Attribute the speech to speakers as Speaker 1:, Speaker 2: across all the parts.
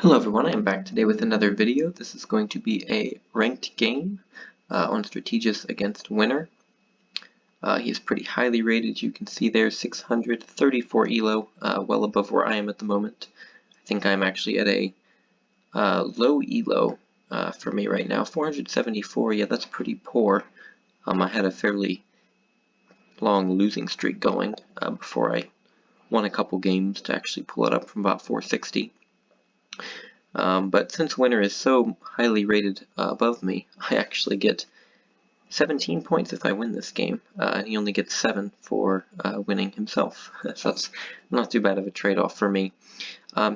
Speaker 1: Hello everyone, I am back today with another video. This is going to be a ranked game on Strategus against Winner. He is pretty highly rated. You can see there 634 elo, well above where I am at the moment. I think I'm actually at a low elo for me right now. 474, yeah, that's pretty poor. I had a fairly long losing streak going before I won a couple games to actually pull it up from about 460. But since Winner is so highly rated above me, I actually get 17 points if I win this game, and he only gets 7 for winning himself. So that's not too bad of a trade-off for me.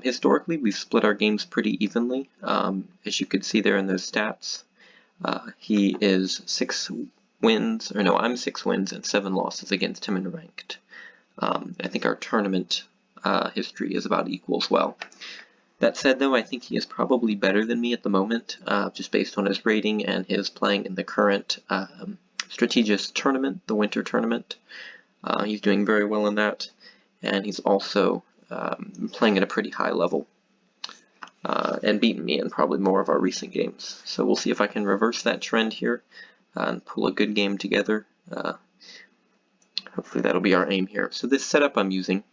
Speaker 1: Historically, we've split our games pretty evenly. As you could see there in those stats, he is 6 wins, or no, I'm 6 wins and 7 losses against him in ranked. I think our tournament history is about equal as well. That said, though, I think he is probably better than me at the moment, just based on his rating and his playing in the current Strategus tournament, the winter tournament. He's doing very well in that, and he's also playing at a pretty high level and beaten me in probably more of our recent games. So we'll see if I can reverse that trend here and pull a good game together. Hopefully that'll be our aim here. So this setup I'm using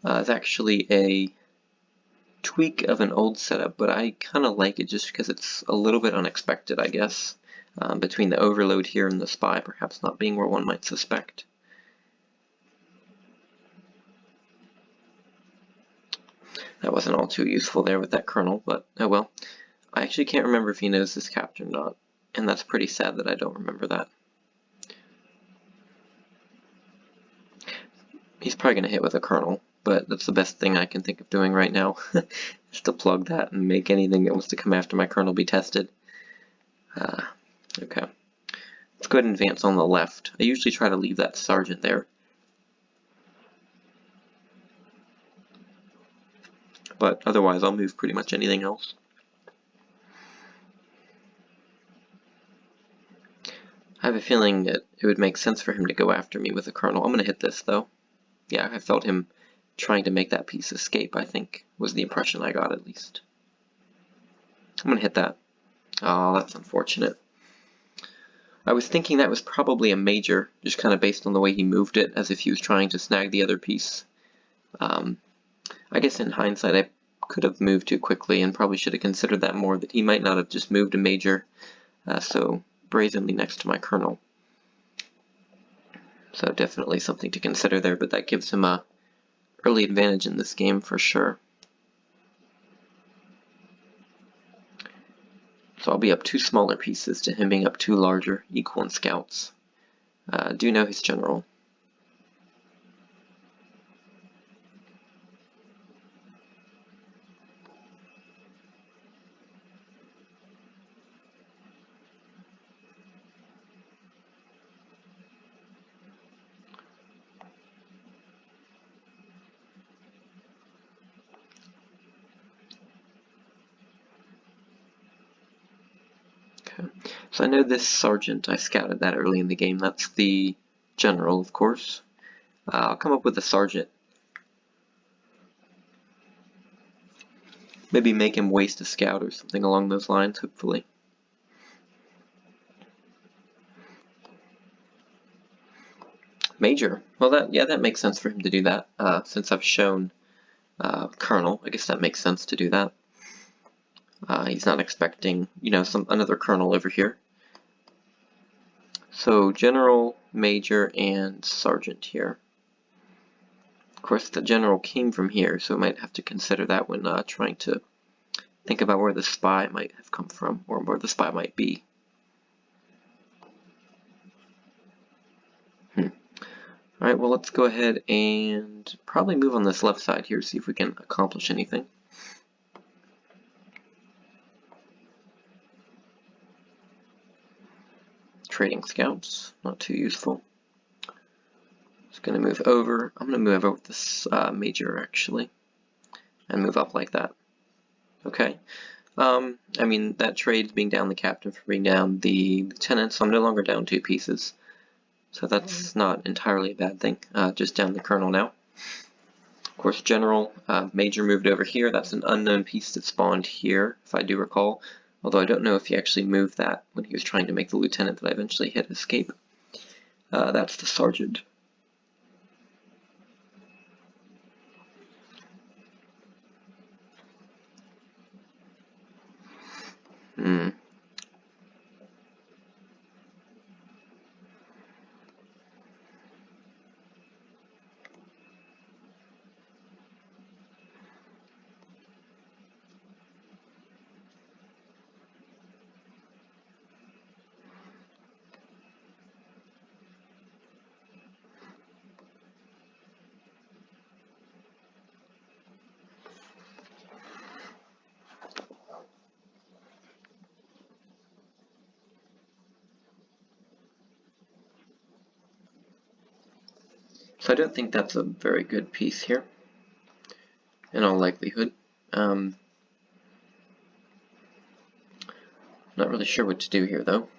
Speaker 1: is actually a tweak of an old setup, but I kind of like it just because it's a little bit unexpected, I guess, between the overload here and the spy perhaps not being where one might suspect. That wasn't all too useful there with that kernel, but oh well. I actually can't remember if he knows this captain or not, and that's pretty sad that I don't remember that. He's probably going to hit with a kernel, but that's the best thing I can think of doing right now, is to plug that and make anything that wants to come after my kernel be tested. Okay, let's go ahead and advance on the left. I usually try to leave that sergeant there, but otherwise I'll move pretty much anything else. I have a feeling that it would make sense for him to go after me with a kernel. I'm going to hit this, though. Yeah, I felt him trying to make that piece escape, I think, was the impression I got, at least. I'm going to hit that. Oh, that's unfortunate. I was thinking that was probably a major, just kind of based on the way he moved it, as if he was trying to snag the other piece. I guess in hindsight, I could have moved too quickly and probably should have considered that more, that he might not have just moved a major so brazenly next to my kernel. So definitely something to consider there, but that gives him a early advantage in this game for sure. So I'll be up 2 smaller pieces to him being up 2 larger, equal in scouts. Do know his general. So I know this sergeant, I scouted that early in the game. That's the general, of course. I'll come up with a sergeant. Maybe make him waste a scout or something along those lines, hopefully. Major. Well, that makes sense for him to do that. Since I've shown Colonel, I guess that makes sense to do that. He's not expecting, another Colonel over here. So General, Major, and Sergeant here. Of course, the General came from here, so we might have to consider that when trying to think about where the spy might have come from, or where the spy might be. Alright, well, let's go ahead and probably move on this left side here, see if we can accomplish anything. Trading scouts, not too useful. Just going to move over. I'm going to move over with this major, actually, and move up like that. Okay. I mean, that trade's being down the captain for being down the lieutenant, so I'm no longer down 2 pieces. So that's not entirely a bad thing, just down the colonel now. course, general, major moved over here. That's an unknown piece that spawned here, if I do recall. Although I don't know if he actually moved that when he was trying to make the lieutenant that I eventually hit escape. That's the sergeant. So I don't think that's a very good piece here, in all likelihood. Not really sure what to do here, though.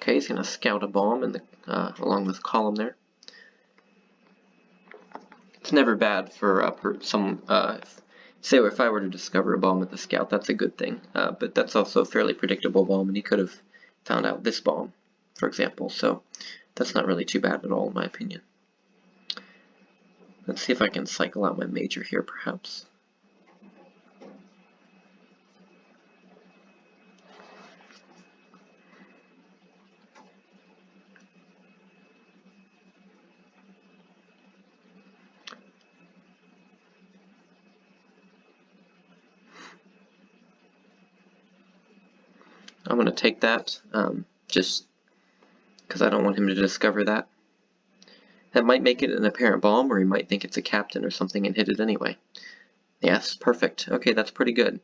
Speaker 1: Okay, he's going to scout a bomb in the along this column there. It's never bad for say if I were to discover a bomb with the scout, that's a good thing. But that's also a fairly predictable bomb, and he could have found out this bomb, for example. So that's not really too bad at all, in my opinion. Let's see if I can cycle out my major here, perhaps. I'm going to take that, just because I don't want him to discover that. That might make it an apparent bomb, or he might think it's a captain or something and hit it anyway. Yes, perfect. Okay, that's pretty good.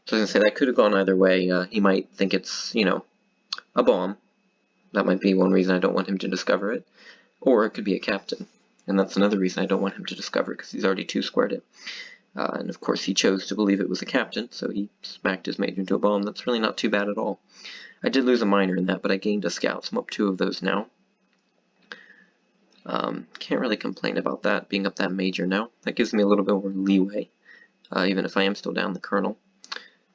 Speaker 1: So I was going to say, that could have gone either way. He might think it's, a bomb. That might be one reason I don't want him to discover it. Or it could be a captain. And that's another reason I don't want him to discover it, because he's already two-squared it. And of course he chose to believe it was a captain, so he smacked his major into a bomb. That's really not too bad at all. I did lose a minor in that, but I gained a scout, so I'm up 2 of those now. Can't really complain about that, being up that major now. That gives me a little bit more leeway, even if I am still down the colonel.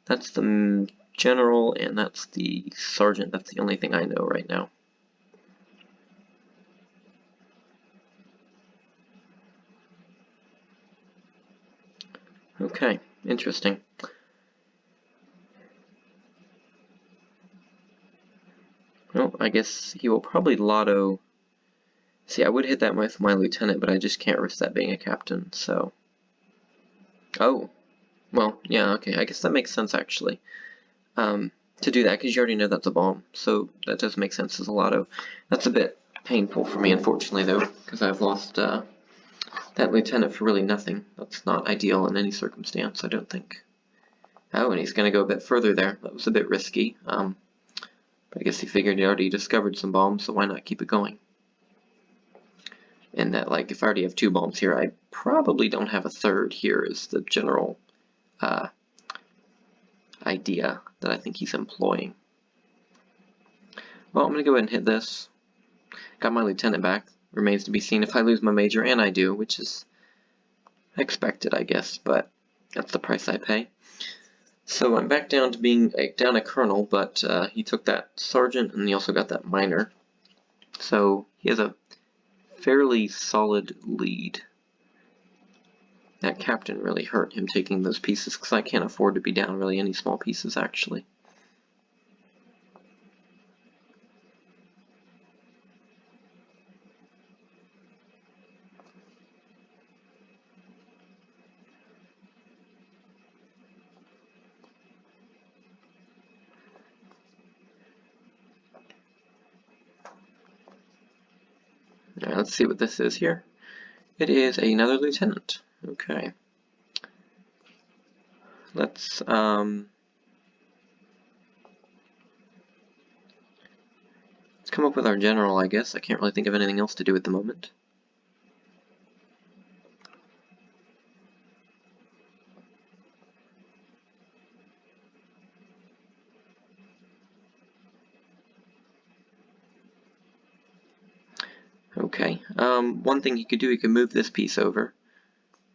Speaker 1: That's the general, and that's the sergeant. That's the only thing I know right now. Okay, interesting. Well, I guess he will probably lotto. See, I would hit that with my lieutenant, but I just can't risk that being a captain, so. Oh, well, yeah, okay, I guess that makes sense, actually. To do that, because you already know that's a bomb, so that does make sense as a lotto. That's a bit painful for me, unfortunately, though, because I've lost that lieutenant for really nothing. That's not ideal in any circumstance, I don't think. Oh, and he's going to go a bit further there. That was a bit risky. But I guess he figured he already discovered some bombs, so why not keep it going? And that, like, if I already have 2 bombs here, I probably don't have a third here is the general idea that I think he's employing. Well, I'm going to go ahead and hit this. Got my lieutenant back. Remains to be seen if I lose my major, and I do, which is expected, I guess, but that's the price I pay. So I'm back down to being down a colonel, but he took that sergeant, and he also got that minor. So he has a fairly solid lead. That captain really hurt him taking those pieces, because I can't afford to be down really any small pieces, actually. Alright, let's see what this is here. It is another lieutenant. Okay. Let's come up with our general, I guess. I can't really think of anything else to do at the moment. Okay, one thing he could do, he could move this piece over,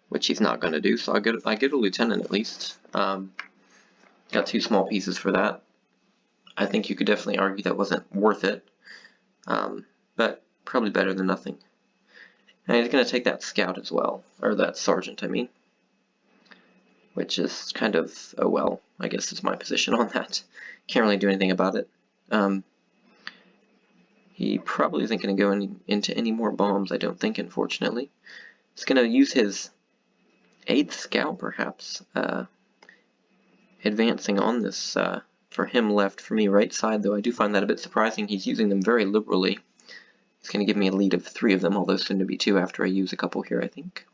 Speaker 1: which he's not going to do, so I get a lieutenant at least. Got two small pieces for that. I think you could definitely argue that wasn't worth it, but probably better than nothing. And he's going to take that scout as well, or that sergeant, I mean, which is kind of, oh well, I guess is my position on that. Can't really do anything about it. He probably isn't going to go into any more bombs, I don't think, unfortunately. He's going to use his 8th scout, perhaps, advancing on this for him left, for me right side, though I do find that a bit surprising. He's using them very liberally. It's going to give me a lead of 3 of them, although soon to be 2 after I use a couple here, I think.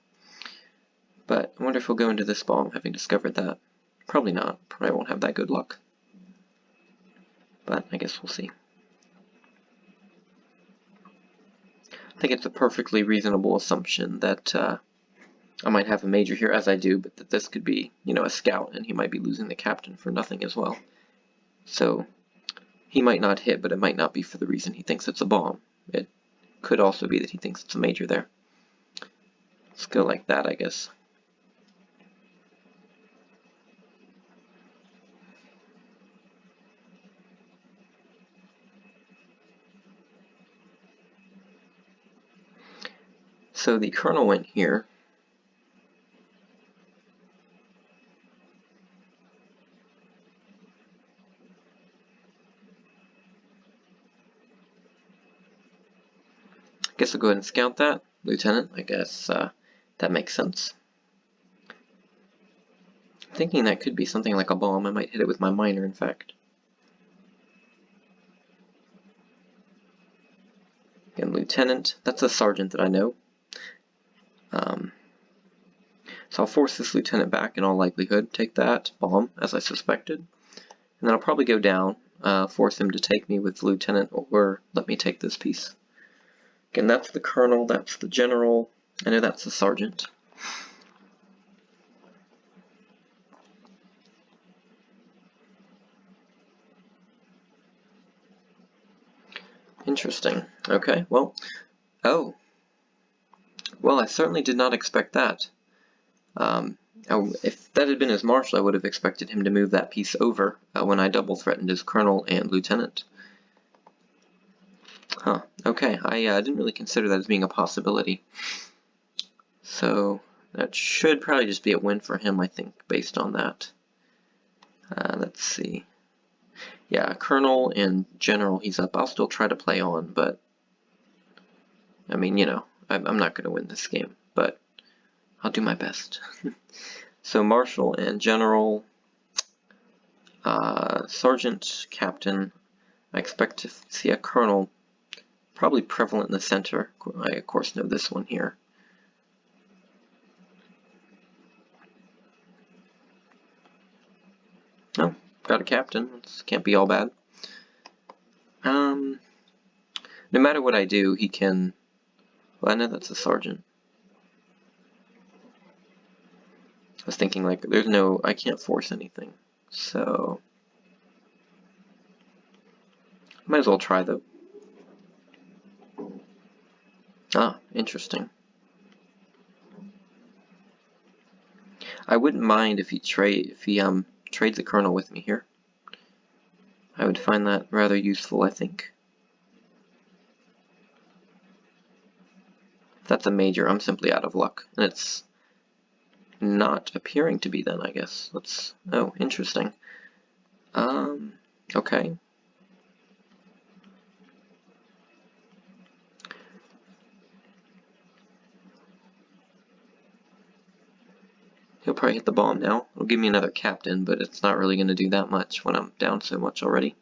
Speaker 1: But I wonder if he'll go into this bomb, having discovered that. Probably not. Probably won't have that good luck. But I guess we'll see. I think it's a perfectly reasonable assumption that I might have a major here, as I do, but that this could be, you know, a scout, and he might be losing the captain for nothing as well. So he might not hit, but it might not be for the reason he thinks it's a bomb. It could also be that he thinks it's a major there. Let's go like that, I guess. So the colonel went here. I guess I'll go ahead and scout that, Lieutenant. I guess that makes sense. I'm thinking that could be something like a bomb. I might hit it with my miner, in fact. Again, Lieutenant. That's a sergeant that I know. So I'll force this lieutenant back in all likelihood, take that bomb, as I suspected, and then I'll probably go down, force him to take me with the lieutenant, or let me take this piece. Again, that's the colonel, that's the general, I know that's the sergeant. Interesting. Okay, well, oh. Well, I certainly did not expect that. If that had been his marshal, I would have expected him to move that piece over when I double threatened his colonel and lieutenant. Huh, okay, I didn't really consider that as being a possibility. So that should probably just be a win for him, I think, based on that. Let's see. Yeah, colonel and general, he's up. I'll still try to play on, but I mean, you know, I'm not going to win this game, but I'll do my best. So marshal and general, sergeant, captain. I expect to see a colonel, probably prevalent in the center. I of course know this one here. Oh, got a captain. This can't be all bad. No matter what I do, he can. Well, I know that's a sergeant. I was thinking, like, there's no, I can't force anything, so might as well try though. Ah, interesting. I wouldn't mind if he trades a colonel with me here. I would find that rather useful, I think. If that's a major, I'm simply out of luck, and it's not appearing to be then, I guess. Let's, oh, interesting. Okay. He'll probably hit the bomb now. It'll give me another captain, but it's not really going to do that much when I'm down so much already.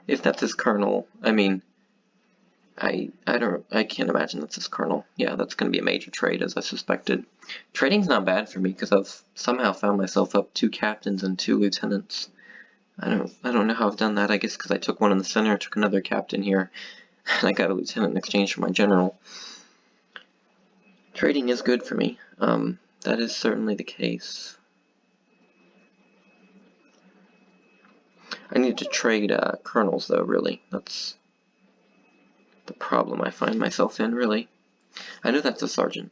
Speaker 1: If that's his colonel, I mean, I can't imagine that's his colonel. Yeah, that's going to be a major trade, as I suspected. Trading's not bad for me because I've somehow found myself up 2 captains and 2 lieutenants. I don't know how I've done that. I guess because I took one in the center, took another captain here, and I got a lieutenant in exchange for my general. Trading is good for me. That is certainly the case. I need to trade kernels, though, really. That's the problem I find myself in, really. I know that's a sergeant,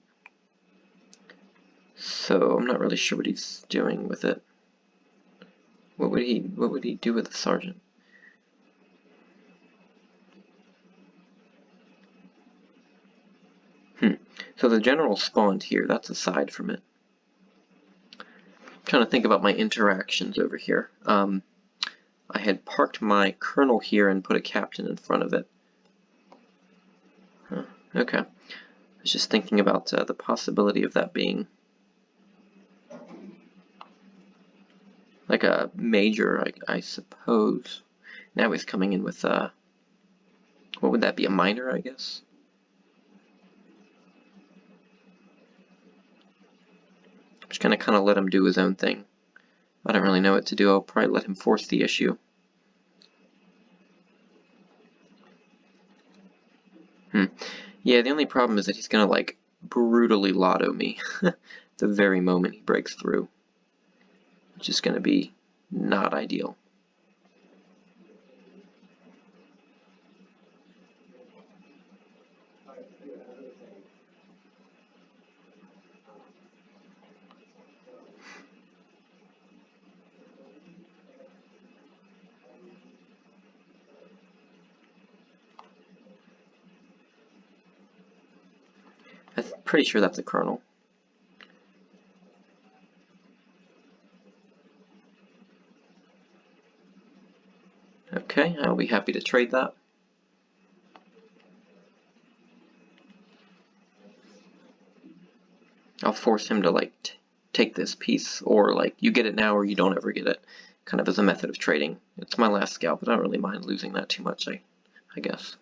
Speaker 1: so I'm not really sure what he's doing with it. What would he do with the sergeant? So the general spawned here. That's aside from it. I'm trying to think about my interactions over here. I had parked my colonel here and put a captain in front of it. Huh, okay. I was just thinking about the possibility of that being like a major, I suppose. Now he's coming in with, what would that be, a minor, I guess? I'm just gonna kind of let him do his own thing. I don't really know what to do. I'll probably let him force the issue. Yeah, the only problem is that he's gonna, like, brutally lotto me the very moment he breaks through, which is gonna be not ideal. I'm pretty sure that's a colonel. Okay, I'll be happy to trade that. I'll force him to, like, take this piece, or, like, you get it now or you don't ever get it, kind of as a method of trading. It's my last scalp, but I don't really mind losing that too much, I guess.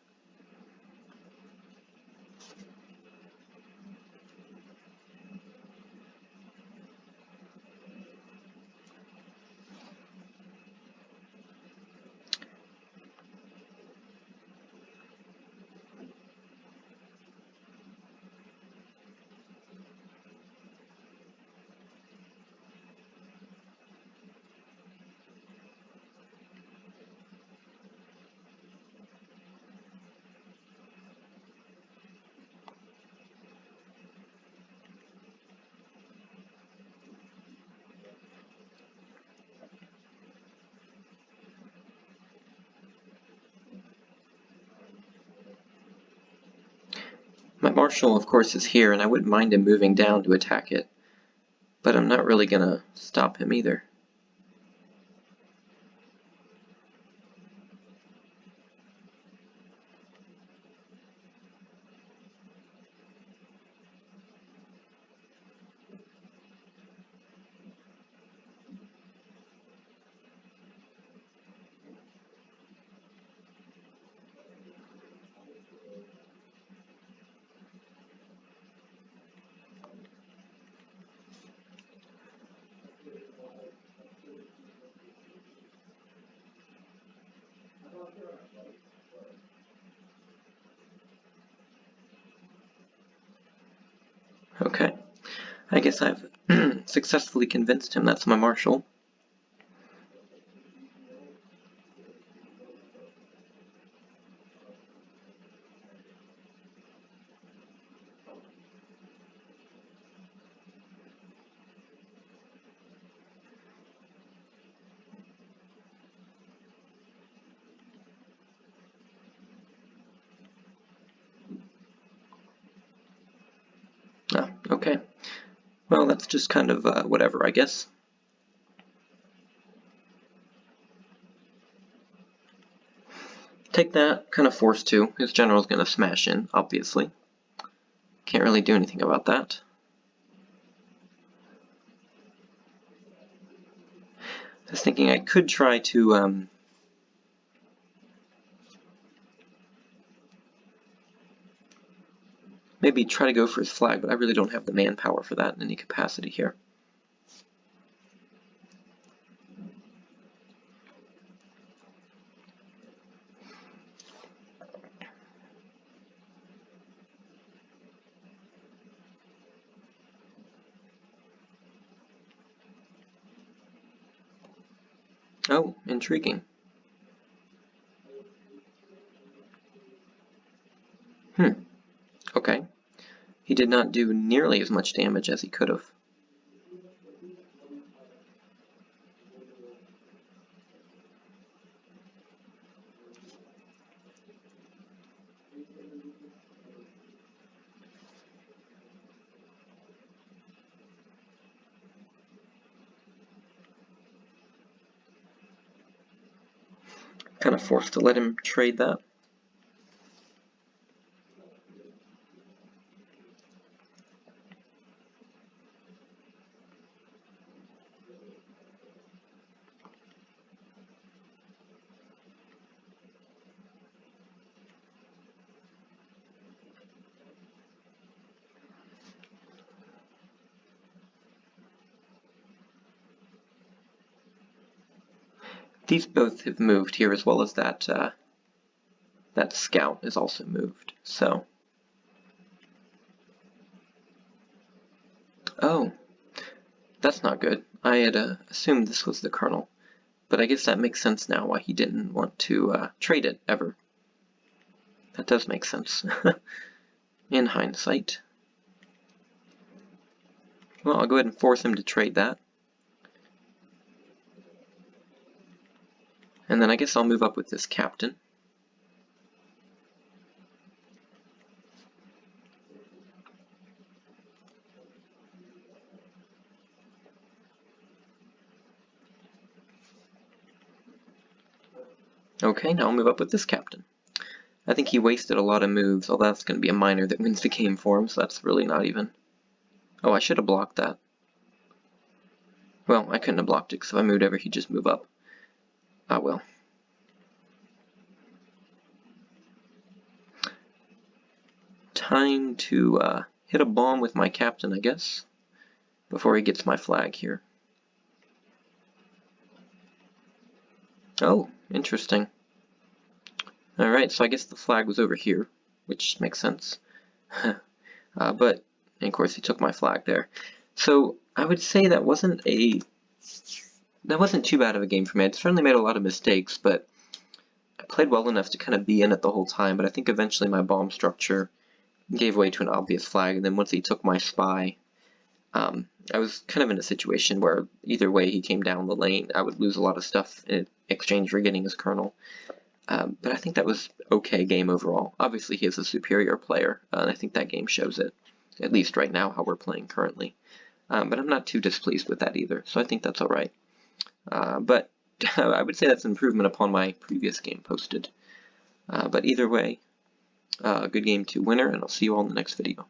Speaker 1: My marshal, of course, is here, and I wouldn't mind him moving down to attack it, but I'm not really gonna stop him either. Okay, I guess I've successfully convinced him that's my marshal. Ah, okay. Well, that's just kind of whatever, I guess. Take that, kind of forced to. His general's gonna smash in, obviously. Can't really do anything about that. I was thinking I could try to maybe try to go for his flag, but I really don't have the manpower for that in any capacity here. Oh, intriguing. Okay. He did not do nearly as much damage as he could have. Kind of forced to let him trade that. These both have moved here, as well as that that scout is also moved. So, oh, that's not good. I had assumed this was the colonel, but I guess that makes sense now why he didn't want to trade it ever. That does make sense in hindsight. Well, I'll go ahead and force him to trade that. And then I guess I'll move up with this captain. Okay, now I'll move up with this captain. I think he wasted a lot of moves, although that's going to be a minor that wins the game for him, so that's really not even... Oh, I should have blocked that. Well, I couldn't have blocked it, because if I moved over, he'd just move up. Ah, well. Time to hit a bomb with my captain, I guess, before he gets my flag here. Oh, interesting. Alright, so I guess the flag was over here, which makes sense. But, of course, he took my flag there. So, I would say that wasn't too bad of a game for me. I certainly made a lot of mistakes, but I played well enough to kind of be in it the whole time. But I think eventually my bomb structure gave way to an obvious flag, and then once he took my spy, I was kind of in a situation where either way he came down the lane, I would lose a lot of stuff in exchange for getting his colonel. But I think that was okay game overall. Obviously he is a superior player, and I think that game shows it, at least right now how we're playing currently. But I'm not too displeased with that either, so I think that's alright. But I would say that's an improvement upon my previous game posted. But either way, good game to winner, and I'll see you all in the next video.